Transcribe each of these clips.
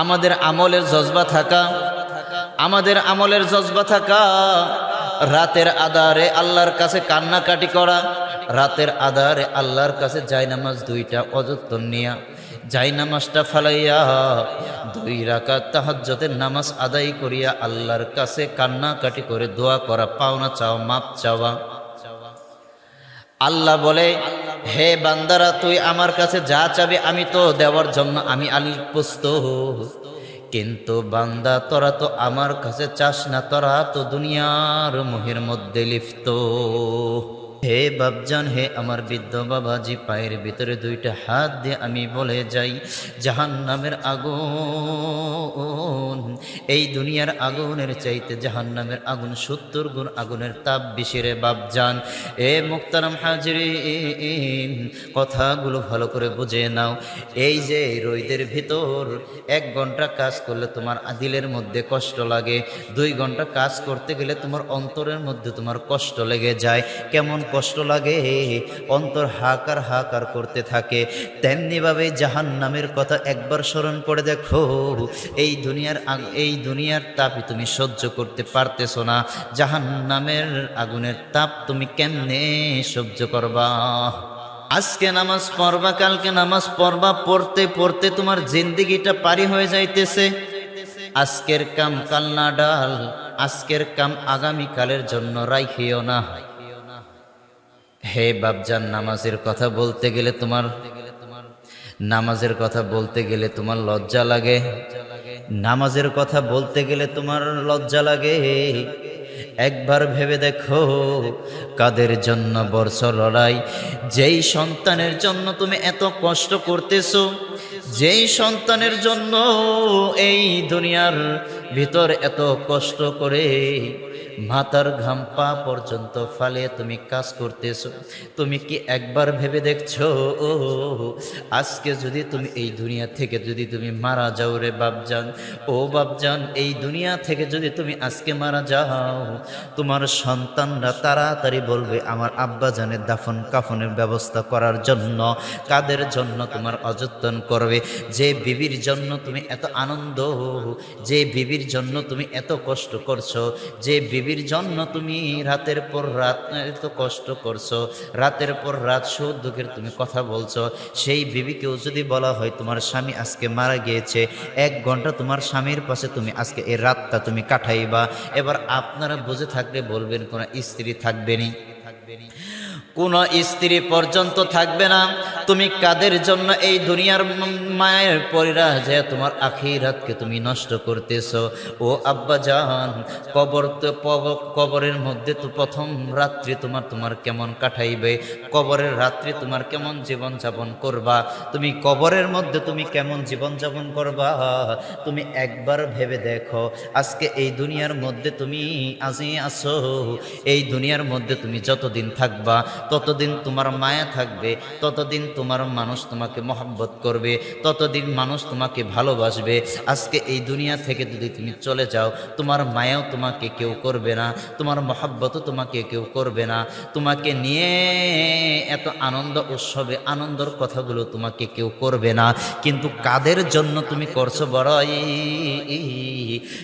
আমাদের আমলের জজবা থাকা, আমাদের আমলের জজবা থাকা, রাতের আধারে আল্লাহর কাছে কান্নাকাটি করা, রাতের আধারে আল্লাহর কাছে জায়নামাজ দুইটা অযত্ন নিয়া জায়নামাজটা ফালাইয়া 2 রাকাত তাহাজ্জুদের নামাজ আদায় করিয়া আল্লাহর কাছে কান্নাকাটি করে দোয়া করা, পাওনা চাওয়া, মাপ চাওয়া। আল্লাহ বলে, হে বান্দারা, তুই আমার কাছে যা চাবি আমি তো দেওয়ার জন্য আমি আলীর প্রস্তুত। কিন্তু বান্দা, তোরা তো আমার কাছে চাস না, তোরা তো দুনিয়ার মোহের মধ্যে লিপ্ত। হে বাপজান, হে আমার বৃদ্ধ বাবাজি, পায়ের ভিতরে 2টা হাত দিয়ে আমি বলে যাই, জাহান্নামের আগুন এই দুনিয়ার আগুনের চাইতে জাহান্নামের আগুন 70 গুণ আগুনের তাপ বেশি রে বাপজান। এ মুহতারাম হাজিরিন, কথাগুলো ভালো করে বুঝে নাও। এই যে রোদের ভিতর 1 ঘন্টা কাজ করলে তোমার দিলের মধ্যে কষ্ট লাগে, 2 ঘন্টা কাজ করতে গেলে তোমার অন্তরের মধ্যে তোমার কষ্ট লেগে যায়। কেমন কষ্ট লাগে, অন্তর হাকার হাকার করতে থাকে। তেমনিভাবে জাহান্নামের কথা একবার স্মরণ করে দেখো। এই দুনিয়ার তাপই তুমি সহ্য করতে পারতেছো না, জাহান্নামের আগুনের তাপ তুমি কেমনে সহ্য করবা? আজকে নামাজ পড়বা, কালকে নামাজ পড়বা, পড়তে পড়তে তোমার জিন্দেগিটা পারি হয়ে যাইতেছে। আজকের কাম কাল না ডাল, আজকের কাম আগামীকালের জন্য রাখিও না। হে বাপজান, নামাজের কথা বলতে গেলে তোমার লজ্জা লাগে, নামাজের কথা বলতে গেলে তোমার লজ্জা লাগে। একবার ভেবে দেখো, কাদের জন্য বর্ষ লড়াই? যেই সন্তানের জন্য তুমি এত কষ্ট করতেছো, যেই সন্তানের জন্য এই দুনিয়ার ভিতর এত কষ্ট করে মাথার ঘাম পা পর্যন্ত ফালিয়ে তুমি কাজ করতেছো, তুমি কি একবার ভেবে দেখছো আজকে যদি তুমি এই দুনিয়া থেকে যদি তুমি মারা যাও রে বাপজান, ও বাপজান, এই দুনিয়া থেকে যদি তুমি আজকে মারা যাও, তোমার সন্তানরা তাড়াতাড়ি বলবে আমার আব্বা জানের দাফন কাফনের ব্যবস্থা করার জন্য। কাদের জন্য তোমার অযত্ন করবে? যে বিবির জন্য তুমি এত আনন্দ, যে বিবির জন্য তুমি এত কষ্ট করছো, যে বিবির জন্য তুমি রাতের পর রাত এত কষ্ট করছো, রাতের পর রাত সুখ দুঃখের তুমি কথা বলছো, সেই বিবিকেও যদি বলা হয় তোমার স্বামী আজকে মারা গিয়েছে, 1 ঘন্টা তোমার স্বামীর পাশে তুমি আজকে এই রাতটা তুমি কাটাইবা, এবার আপনারা বুঝে থাকলে বলবেন কোন স্ত্রী থাকবেনি? কোন স্ত্রী পর্যন্ত থাকবে না। তুমি কাদের জন্য এই দুনিয়ার মায়ের পরিরা যে তোমার আখিরাতকে তুমি নষ্ট করতেছো? ও আব্বা জান, কবরের মধ্যে তো প্রথম রাত্রি তোমার কেমন কাটাইবে? কবরের রাত্রি তোমার কেমন জীবন যাপন করবা? তুমি কবরের মধ্যে তুমি কেমন জীবন যাপন করবা? তুমি একবার ভেবে দেখো। আজকে এই দুনিয়ার মধ্যে তুমি আজই আসো, এই দুনিয়ার মধ্যে তুমি যতদিন থাকবা ততদিন তোমার মায়া থাকবে, ততদিন তোমার মানুষ তোমাকে মহব্বত করবে, ততদিন মানুষ তোমাকে ভালোবাসবে। আজকে এই দুনিয়া থেকে যদি তুমি চলে যাও, তোমার মায়াও তোমাকে কেউ করবে না, তোমার মহব্বতও তোমাকে কেউ করবে না, তোমাকে নিয়ে এত আনন্দ উৎসবে আনন্দের কথাগুলো তোমাকে কেউ করবে না। কিন্তু কাদের জন্য তুমি করছো বড়াই?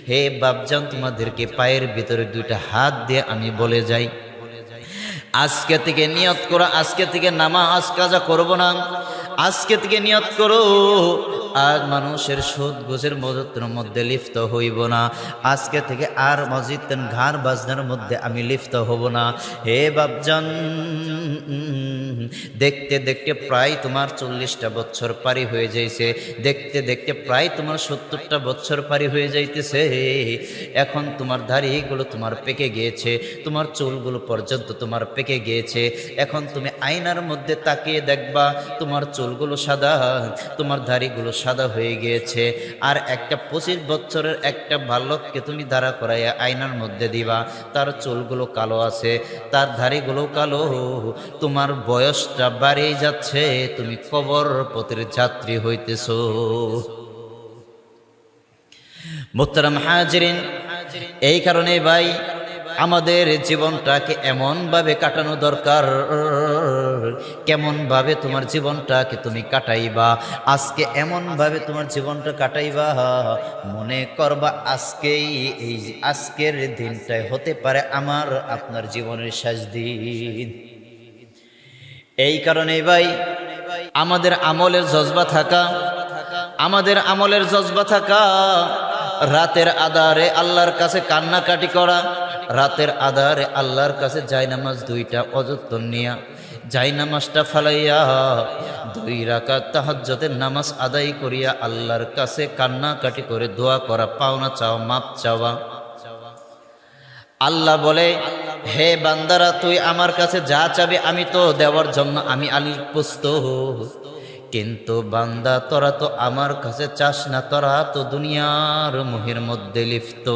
হে বাপজান, তোমাদেরকে পায়ের ভিতরে 2টা হাত দিয়ে আমি বলে যাই, আজকে থেকে নিয়ত করো, আজকে থেকে নামাজ কাজা করব না। আজকে থেকে নিয়ত করো, আর মানুষের সুদ ঘুষের মধ্যে লিপ্ত হইব না। আজকে থেকে আর মসজিদ ঘাড় বাজনার মধ্যে আমি লিপ্ত হব না। হে বাপজান, দেখতে দেখতে প্রায় তোমার 40টা বছর পারি হয়ে যাইছে, দেখতে দেখতে প্রায় তোমার 70টা বছর পারি হয়ে যাইতেছে। এখন তোমার দাড়িগুলো তোমার পেকে গিয়েছে, তোমার চুলগুলো পর্যন্ত তোমার পেকে গিয়েছে। এখন তুমি আয়নার মধ্যে তাকিয়ে দেখবা তোমার চুলগুলো সাদা, তোমার দাড়িগুলো সাদা হয়ে গিয়েছে। আর একটা 25 বছরের একটা বালককে তুমি দাঁড়া করাইয়া আয়নার মধ্যে দিবা, তার চুলগুলো কালো আছে, তার দাড়িগুলো কালো, তোমার বয়সটা বাড়িয়ে যাচ্ছে, তুমি কবর পথের যাত্রী হইতেছো। মুহতারাম হাজিরিন, এই কারণে ভাই আমাদের জীবনটাকে এমন ভাবে কাটানো দরকার কেমন ভাবে তোমার জীবনটাকে তুমি কাটাইবা, আজকে এমন ভাবে তোমার জীবনটা কাটাইবা মনে করবা আজকেই এই আজকের দিনটাই হতে পারে আমার আপনার জীবনের শেষ দিন। এই কারণেই ভাই আমাদের আমলের জজবা থাকা, আমাদের আমলের জজবা থাকা, রাতের আধারে আল্লাহর কাছে কান্নাকাটি করা, রাতের আধারে আল্লাহর কাছে জায়নামাজ দুইটা অযত্ন নিয়া জায়নামাজটা ফালাইয়া 2 রাকাত তাহাজ্জুদের নামাজ আদায় করিয়া আল্লাহর কাছে কান্নাকাটি করে দোয়া করা, পাওনা চাওয়া, মাপ চাওয়া। আল্লাহ বলে, হে বান্দারা তুই আমার কাছে যা চাবি আমি তো দেওয়ার জন্য আমি আলী প্রস্তুত, কিন্তু বান্দা তোরা তো আমার কাছে চাস না, তোরা তো দুনিয়ার মোহের মধ্যে লিপ্ত।